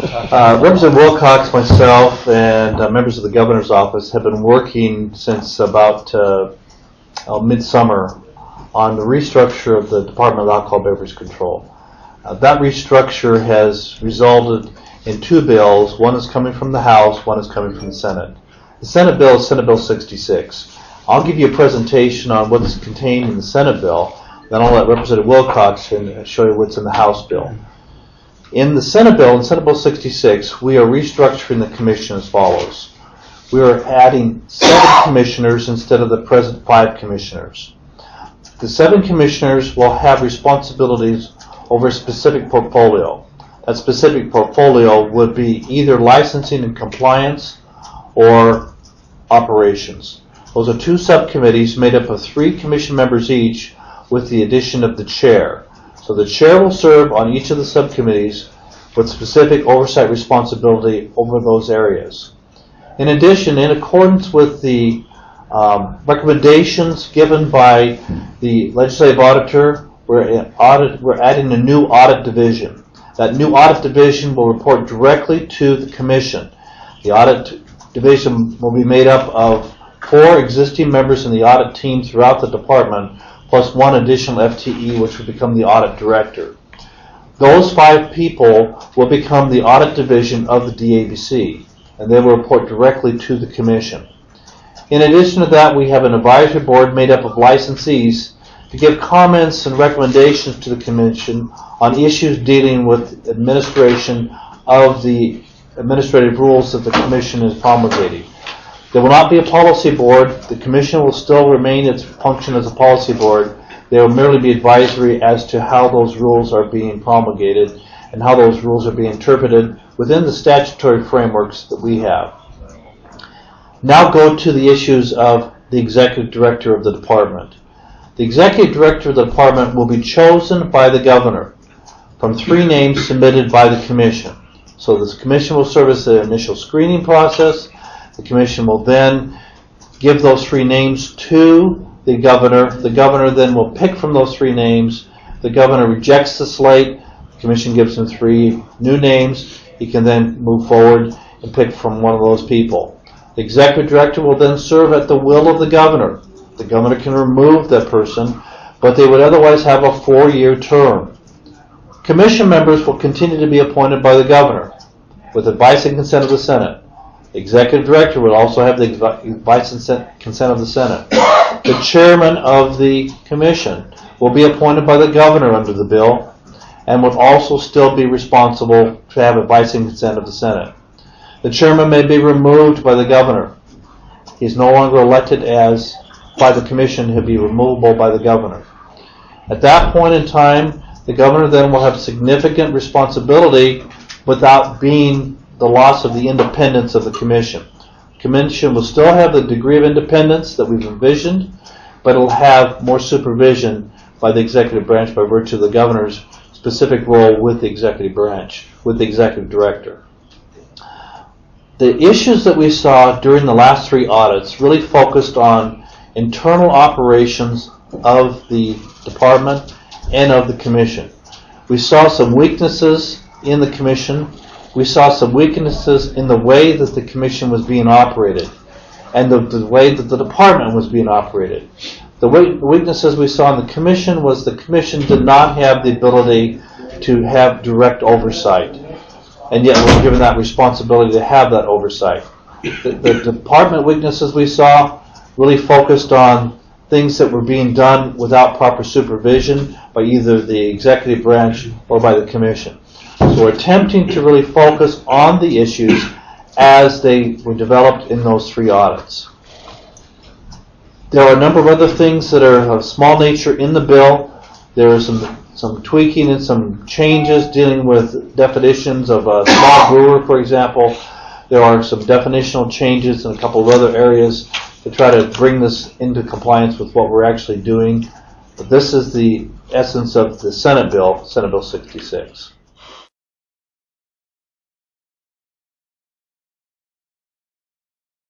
Representative Wilcox, myself, and members of the governor's office have been working since about midsummer on the restructure of the Department of Alcohol Beverage Control. That restructure has resulted in two bills. One is coming from the House, one is coming from the Senate. The Senate bill is Senate Bill 66. I'll give you a presentation on what is contained in the Senate bill, then I'll let Representative Wilcox show you what's in the House bill. In the Senate bill, in Senate Bill 66, we are restructuring the commission as follows. We are adding 7 commissioners instead of the present 5 commissioners. The 7 commissioners will have responsibilities over a specific portfolio. That specific portfolio would be either licensing and compliance or operations. Those are 2 subcommittees made up of 3 commission members each, with the addition of the chair. So the chair will serve on each of the subcommittees with specific oversight responsibility over those areas. In addition, in accordance with the recommendations given by the legislative auditor, we're adding a new audit division. That new audit division will report directly to the commission. The audit division will be made up of 4 existing members in the audit team throughout the department, plus 1 additional FTE, which will become the audit director. Those 5 people will become the audit division of the DABC, and they will report directly to the commission. In addition to that, we have an advisory board made up of licensees to give comments and recommendations to the commission on issues dealing with administration of the administrative rules that the commission is promulgating. There will not be a policy board. The commission will still remain its function as a policy board. They will merely be advisory as to how those rules are being promulgated and how those rules are being interpreted within the statutory frameworks that we have. Now go to the issues of the executive director of the department. The executive director of the department will be chosen by the governor from 3 names submitted by the commission. So this commission will serve as the initial screening process. The commission will then give those 3 names to the governor. The governor then will pick from those 3 names. The governor rejects the slate. The commission gives him 3 new names. He can then move forward and pick from one of those people. The executive director will then serve at the will of the governor. The governor can remove that person, but they would otherwise have a 4-year term. Commission members will continue to be appointed by the governor with advice and consent of the Senate. The executive director will also have the advice and consent of the Senate. The chairman of the commission will be appointed by the governor under the bill and would also still be responsible to have advice and consent of the Senate. The chairman may be removed by the governor. He is no longer elected as by the commission. He'll be removable by the governor. At that point in time, the governor then will have significant responsibility without being the loss of the independence of the commission. The commission will still have the degree of independence that we've envisioned, but it will have more supervision by the executive branch by virtue of the governor's specific role with the executive branch, with the executive director. The issues that we saw during the last 3 audits really focused on internal operations of the department and of the commission. We saw some weaknesses in the commission. We saw some weaknesses in the way that the commission was being operated and the way that the department was being operated. The weaknesses we saw in the commission was the commission did not have the ability to have direct oversight, and yet we're given that responsibility to have that oversight. The department weaknesses we saw really focused on things that were being done without proper supervision by either the executive branch or by the commission. So we're attempting to really focus on the issues as they were developed in those 3 audits. There are a number of other things that are of small nature in the bill. There is some tweaking and some changes dealing with definitions of a small brewer, for example. There are some definitional changes in a couple of other areas to try to bring this into compliance with what we're actually doing. But this is the essence of the Senate bill, Senate Bill 66.